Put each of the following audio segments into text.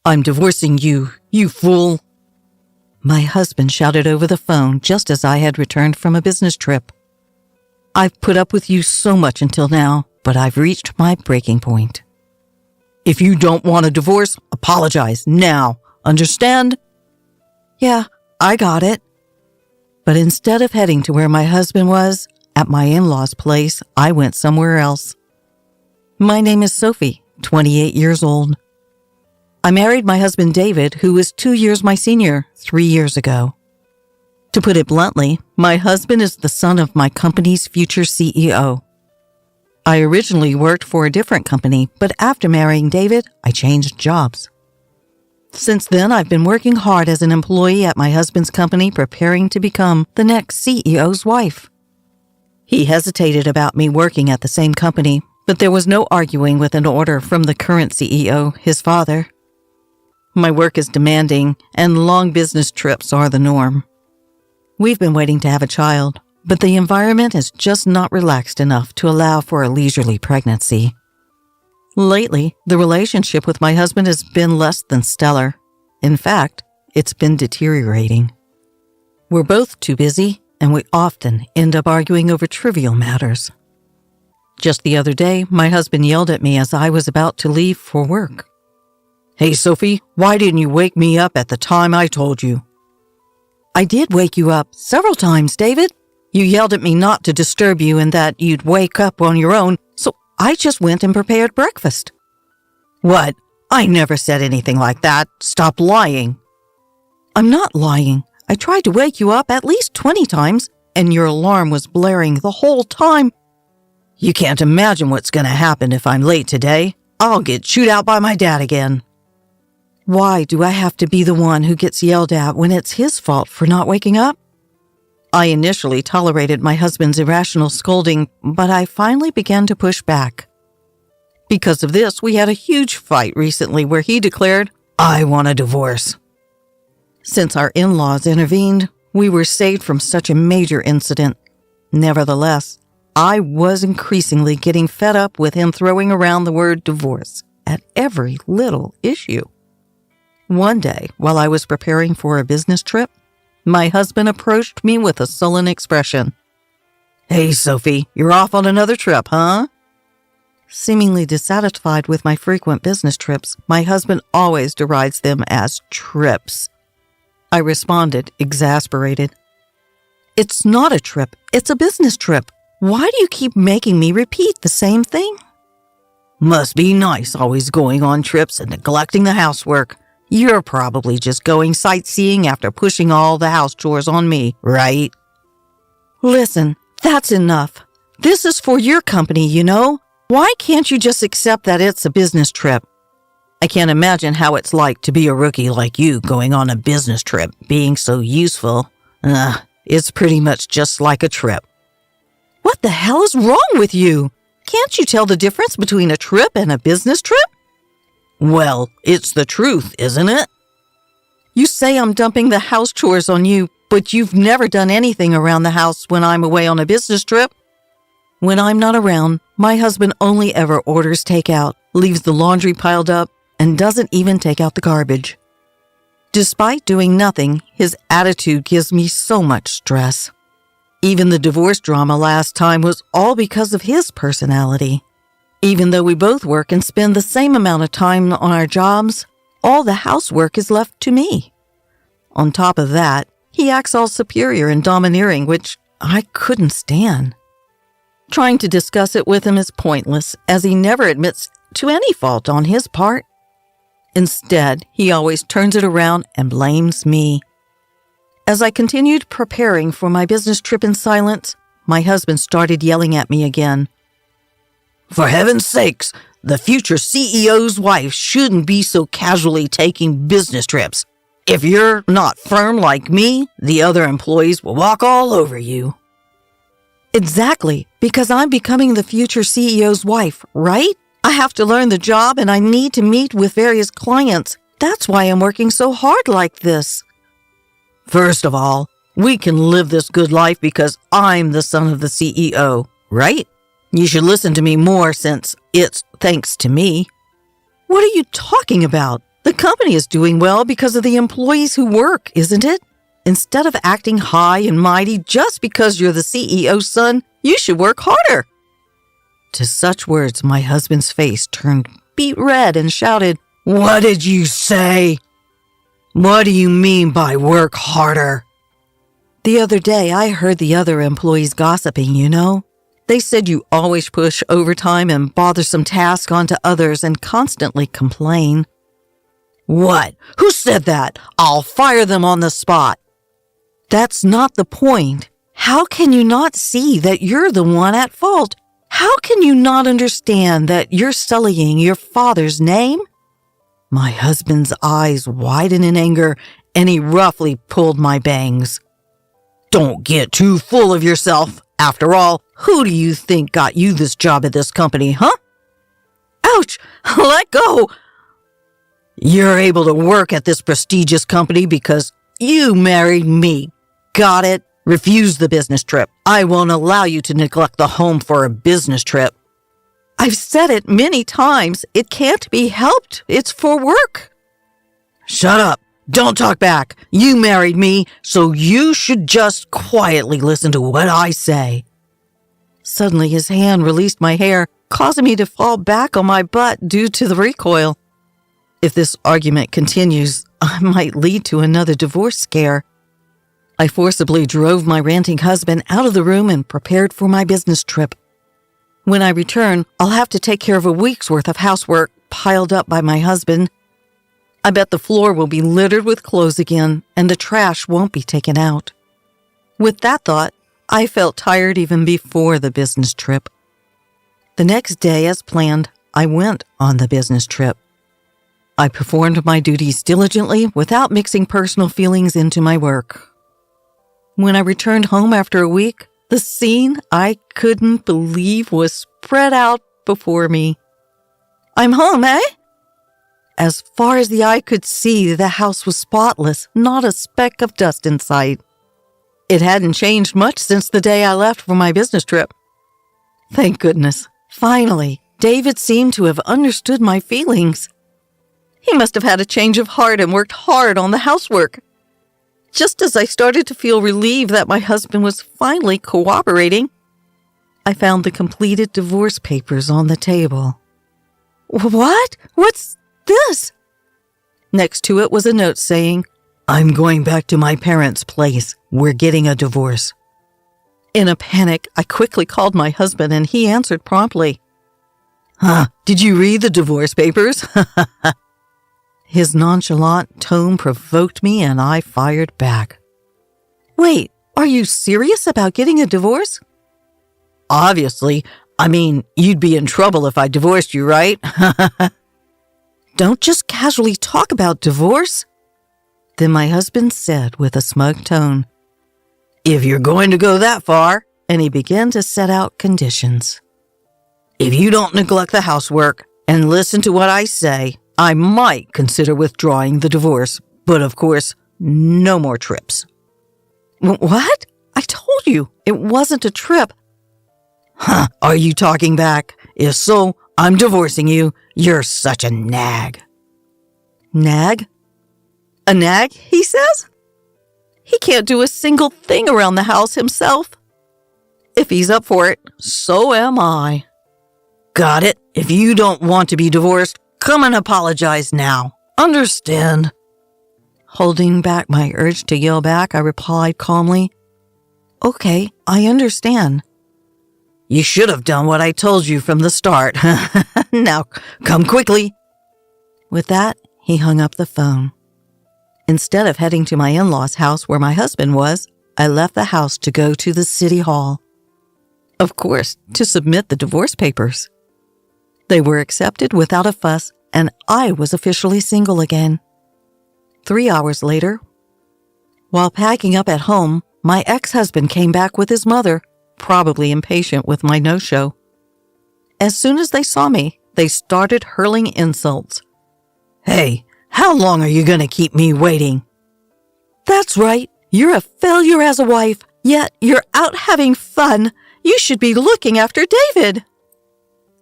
I'm divorcing you, you fool. My husband shouted over the phone just as I had returned from a business trip. I've put up with you so much until now, but I've reached my breaking point. If you don't want a divorce, apologize now. Understand? Yeah, I got it. But instead of heading to where my husband was, at my in-laws' place, I went somewhere else. My name is Sophie, 28 years old. I married my husband David, who was 2 years my senior 3 years ago. To put it bluntly, my husband is the son of my company's future CEO. I originally worked for a different company, but after marrying David, I changed jobs. Since then, I've been working hard as an employee at my husband's company, preparing to become the next CEO's wife. He hesitated about me working at the same company, but there was no arguing with an order from the current CEO, his father. My work is demanding, and long business trips are the norm. We've been waiting to have a child, but the environment is just not relaxed enough to allow for a leisurely pregnancy. Lately, the relationship with my husband has been less than stellar. In fact, it's been deteriorating. We're both too busy, and we often end up arguing over trivial matters. Just the other day, my husband yelled at me as I was about to leave for work. Hey, Sophie, why didn't you wake me up at the time I told you? I did wake you up several times, David. You yelled at me not to disturb you and that you'd wake up on your own, so I just went and prepared breakfast. What? I never said anything like that. Stop lying. I'm not lying. I tried to wake you up at least 20 times, and your alarm was blaring the whole time. You can't imagine what's going to happen if I'm late today. I'll get chewed out by my dad again. Why do I have to be the one who gets yelled at when it's his fault for not waking up? I initially tolerated my husband's irrational scolding, but I finally began to push back. Because of this, we had a huge fight recently where he declared, I want a divorce. Since our in-laws intervened, we were saved from such a major incident. Nevertheless, I was increasingly getting fed up with him throwing around the word divorce at every little issue. One day, while I was preparing for a business trip, my husband approached me with a sullen expression. Hey, Sophie, you're off on another trip, huh? Seemingly dissatisfied with my frequent business trips, my husband always derides them as trips. I responded, exasperated. It's not a trip, it's a business trip. Why do you keep making me repeat the same thing? Must be nice always going on trips and neglecting the housework. You're probably just going sightseeing after pushing all the house chores on me, right? Listen, that's enough. This is for your company, you know? Why can't you just accept that it's a business trip? I can't imagine how it's like to be a rookie like you going on a business trip, being so useful. It's pretty much just like a trip. What the hell is wrong with you? Can't you tell the difference between a trip and a business trip? Well, it's the truth, isn't it? You say I'm dumping the house chores on you, but you've never done anything around the house when I'm away on a business trip. When I'm not around, my husband only ever orders takeout, leaves the laundry piled up, and doesn't even take out the garbage. Despite doing nothing, his attitude gives me so much stress. Even the divorce drama last time was all because of his personality. Even though we both work and spend the same amount of time on our jobs, all the housework is left to me. On top of that, he acts all superior and domineering, which I couldn't stand. Trying to discuss it with him is pointless, as he never admits to any fault on his part. Instead, he always turns it around and blames me. As I continued preparing for my business trip in silence, my husband started yelling at me again. For heaven's sakes, the future CEO's wife shouldn't be so casually taking business trips. If you're not firm like me, the other employees will walk all over you. Exactly, because I'm becoming the future CEO's wife, right? I have to learn the job and I need to meet with various clients. That's why I'm working so hard like this. First of all, we can live this good life because I'm the son of the CEO, right? You should listen to me more since it's thanks to me. What are you talking about? The company is doing well because of the employees who work, isn't it? Instead of acting high and mighty just because you're the CEO's son, you should work harder." To such words, my husband's face turned beet red and shouted, "What did you say? What do you mean by work harder?" The other day, I heard the other employees gossiping, you know. They said you always push overtime and bothersome tasks onto others and constantly complain. "What? Who said that? I'll fire them on the spot." That's not the point. How can you not see that you're the one at fault? How can you not understand that you're sullying your father's name? My husband's eyes widened in anger, and he roughly pulled my bangs. "Don't get too full of yourself. After all, who do you think got you this job at this company, huh?" "Ouch! Let go!" "You're able to work at this prestigious company because you married me. Got it? Refuse the business trip. I won't allow you to neglect the home for a business trip." "I've said it many times. It can't be helped. It's for work." "Shut up. Don't talk back. You married me, so you should just quietly listen to what I say." Suddenly, his hand released my hair, causing me to fall back on my butt due to the recoil. If this argument continues, I might lead to another divorce scare. I forcibly drove my ranting husband out of the room and prepared for my business trip. When I return, I'll have to take care of a week's worth of housework piled up by my husband. I bet the floor will be littered with clothes again, and the trash won't be taken out. With that thought, I felt tired even before the business trip. The next day, as planned, I went on the business trip. I performed my duties diligently without mixing personal feelings into my work. When I returned home after a week, the scene I couldn't believe was spread out before me. "I'm home, eh?" As far as the eye could see, the house was spotless, not a speck of dust in sight. It hadn't changed much since the day I left for my business trip. Thank goodness. Finally, David seemed to have understood my feelings. He must have had a change of heart and worked hard on the housework. Just as I started to feel relieved that my husband was finally cooperating, I found the completed divorce papers on the table. "What? What's this?" Next to it was a note saying, "I'm going back to my parents' place. We're getting a divorce." In a panic, I quickly called my husband and he answered promptly. Did you read the divorce papers?" His nonchalant tone provoked me and I fired back. "Wait, are you serious about getting a divorce?" "Obviously. I mean, you'd be in trouble if I divorced you, right?" "Don't just casually talk about divorce." Then my husband said with a smug tone, "If you're going to go that far," and he began to set out conditions. "If you don't neglect the housework and listen to what I say, I might consider withdrawing the divorce, but of course, no more trips." "What? I told you it wasn't a trip." "Are you talking back? If so, I'm divorcing you. You're such a nag." "Nag? A nag, he says? He can't do a single thing around the house himself. If he's up for it, so am I." "Got it. If you don't want to be divorced, come and apologize now. Understand?" Holding back my urge to yell back, I replied calmly, "Okay, I understand." "You should have done what I told you from the start. Now, come quickly." With that, he hung up the phone. Instead of heading to my in-laws' house where my husband was, I left the house to go to the city hall. Of course, to submit the divorce papers. They were accepted without a fuss, and I was officially single again. 3 hours later, while packing up at home, my ex-husband came back with his mother, probably impatient with my no-show. As soon as they saw me, they started hurling insults. "Hey, how long are you going to keep me waiting?" "That's right. You're a failure as a wife, yet you're out having fun. You should be looking after David."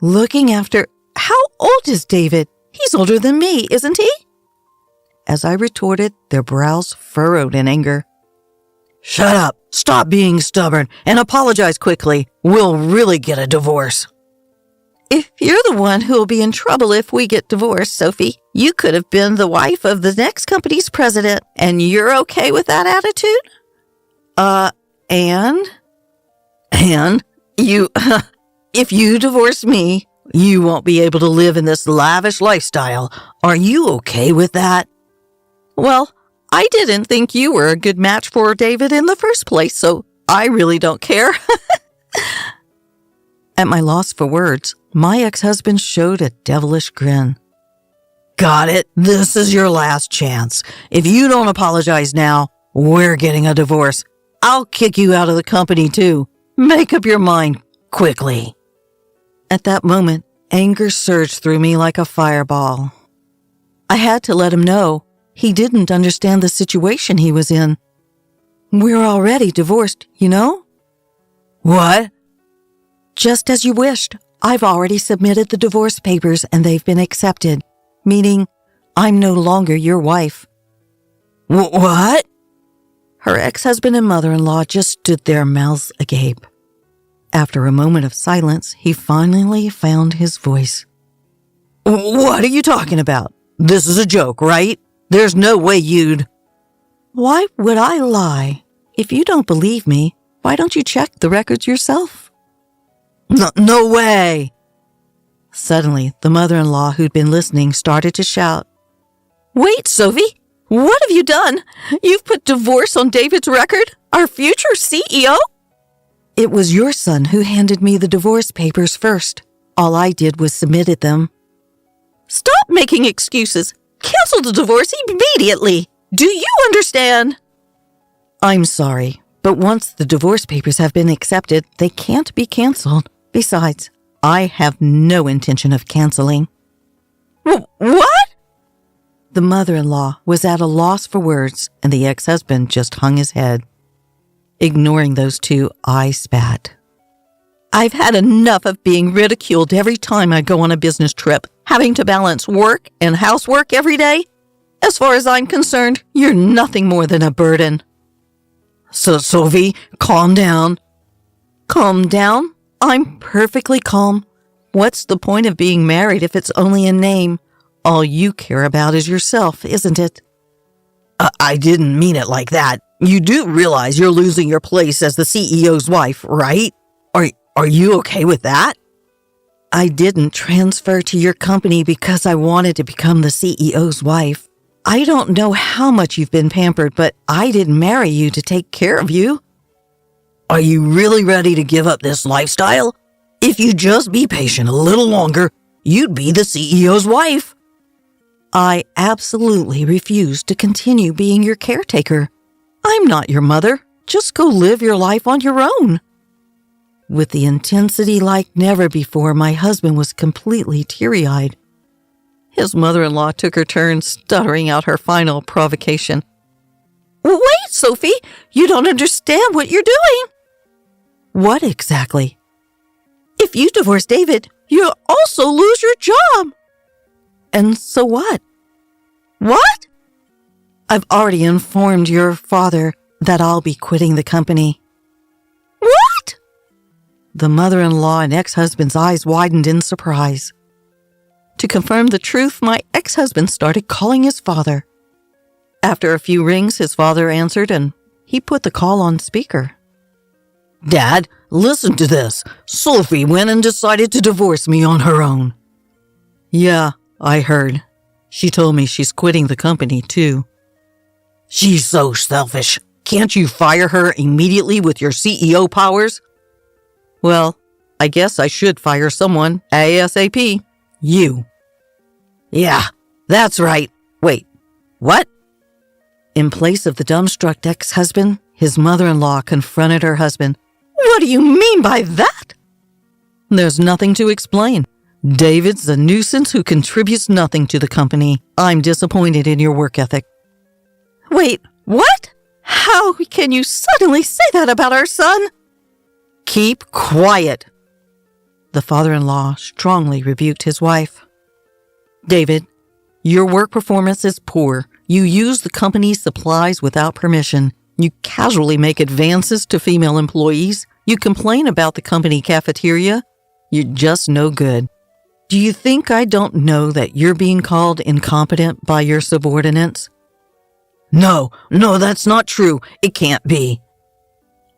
"Looking after? How old is David? He's older than me, isn't he?" As I retorted, their brows furrowed in anger. Shut up, stop being stubborn, and apologize quickly. We'll really get a divorce. If you're the one who'll be in trouble if we get divorced, Sophie, you could have been the wife of the next company's president, and you're okay with that attitude? And you, if you divorce me, you won't be able to live in this lavish lifestyle. Are you okay with that? Well, I didn't think you were a good match for David in the first place, so I really don't care. At my loss for words, my ex-husband showed a devilish grin. Got it. This is your last chance. If you don't apologize now, we're getting a divorce. I'll kick you out of the company too. Make up your mind quickly. At that moment, anger surged through me like a fireball. I had to let him know he didn't understand the situation he was in. We're already divorced, you know? What? Just as you wished. I've already submitted the divorce papers and they've been accepted, meaning I'm no longer your wife. What? Her ex-husband and mother-in-law just stood there, mouths agape. After a moment of silence, he finally found his voice. What are you talking about? This is a joke, right? There's no way you'd... Why would I lie? If you don't believe me, why don't you check the records yourself? No way! Suddenly, the mother-in-law who'd been listening started to shout. Wait, Sophie! What have you done? You've put divorce on David's record? Our future CEO? It was your son who handed me the divorce papers first. All I did was submitted them. Stop making excuses. Cancel the divorce immediately. Do you understand? I'm sorry, but once the divorce papers have been accepted, they can't be canceled. Besides, I have no intention of canceling. What? The mother-in-law was at a loss for words, and the ex-husband just hung his head. Ignoring those two, I spat. I've had enough of being ridiculed every time I go on a business trip, having to balance work and housework every day. As far as I'm concerned, you're nothing more than a burden. So, Sophie, calm down. Calm down? I'm perfectly calm. What's the point of being married if it's only a name? All you care about is yourself, isn't it? I didn't mean it like that. You do realize you're losing your place as the CEO's wife, right? Are you okay with that? I didn't transfer to your company because I wanted to become the CEO's wife. I don't know how much you've been pampered, but I didn't marry you to take care of you. Are you really ready to give up this lifestyle? If you just be patient a little longer, you'd be the CEO's wife. I absolutely refuse to continue being your caretaker. I'm not your mother. Just go live your life on your own. With the intensity like never before, my husband was completely teary-eyed. His mother-in-law took her turn, stuttering out her final provocation. Wait, Sophie! You don't understand what you're doing! What exactly? If you divorce David, you'll also lose your job. And so what? What? I've already informed your father that I'll be quitting the company. What? The mother-in-law and ex-husband's eyes widened in surprise. To confirm the truth, my ex-husband started calling his father. After a few rings, his father answered and he put the call on speaker. Dad, listen to this. Sophie went and decided to divorce me on her own. Yeah, I heard. She told me she's quitting the company, too. She's so selfish. Can't you fire her immediately with your CEO powers? Well, I guess I should fire someone ASAP. You. Yeah, that's right. Wait, what? In place of the dumbstruck ex-husband, his mother-in-law confronted her husband. What do you mean by that? There's nothing to explain. David's a nuisance who contributes nothing to the company. I'm disappointed in your work ethic. Wait, what? How can you suddenly say that about our son? Keep quiet. The father-in-law strongly rebuked his wife. David, your work performance is poor. You use the company's supplies without permission. You casually make advances to female employees. You complain about the company cafeteria. You're just no good. Do you think I don't know that you're being called incompetent by your subordinates? No, that's not true. It can't be.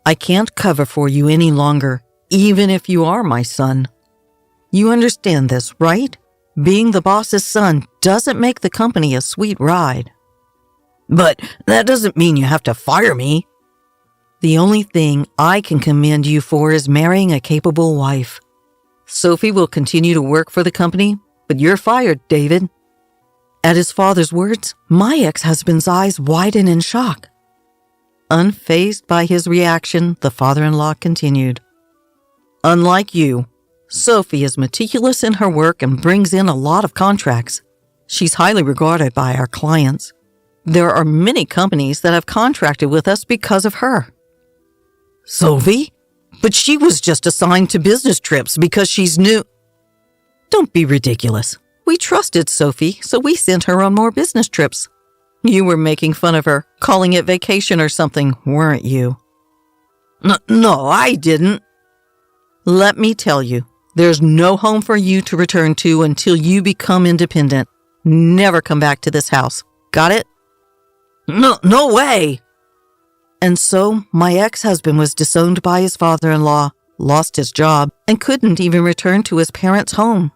I can't cover for you any longer, even if you are my son. You understand this, right? Being the boss's son doesn't make the company a sweet ride. But that doesn't mean you have to fire me. The only thing I can commend you for is marrying a capable wife. Sophie will continue to work for the company, but you're fired, David. At his father's words, my ex-husband's eyes widen in shock. Unfazed by his reaction, the father-in-law continued. Unlike you, Sophie is meticulous in her work and brings in a lot of contracts. She's highly regarded by our clients. There are many companies that have contracted with us because of her. Sophie? But she was just assigned to business trips because she's new. Don't be ridiculous. We trusted Sophie, so we sent her on more business trips. You were making fun of her, calling it vacation or something, weren't you? No, I didn't. Let me tell you, there's no home for you to return to until you become independent. Never come back to this house. Got it? No way! And so, my ex-husband was disowned by his father-in-law, lost his job, and couldn't even return to his parents' home.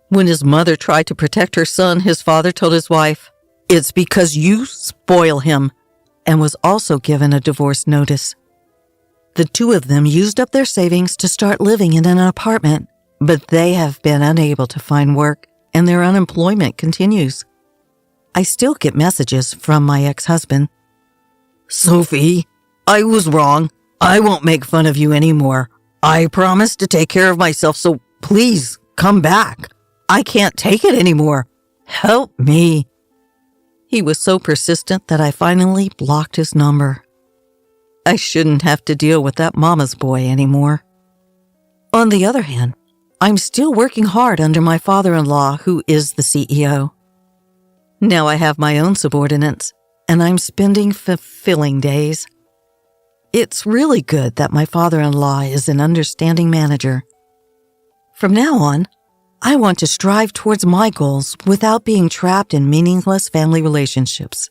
When his mother tried to protect her son, his father told his wife, "It's because you spoil him," and was also given a divorce notice. The two of them used up their savings to start living in an apartment, but they have been unable to find work, and their unemployment continues. I still get messages from my ex-husband. Sophie, I was wrong. I won't make fun of you anymore. I promise to take care of myself, so please come back. I can't take it anymore. Help me. He was so persistent that I finally blocked his number. I shouldn't have to deal with that mama's boy anymore. On the other hand, I'm still working hard under my father-in-law, who is the CEO. Now I have my own subordinates, and I'm spending fulfilling days. It's really good that my father-in-law is an understanding manager. From now on, I want to strive towards my goals without being trapped in meaningless family relationships.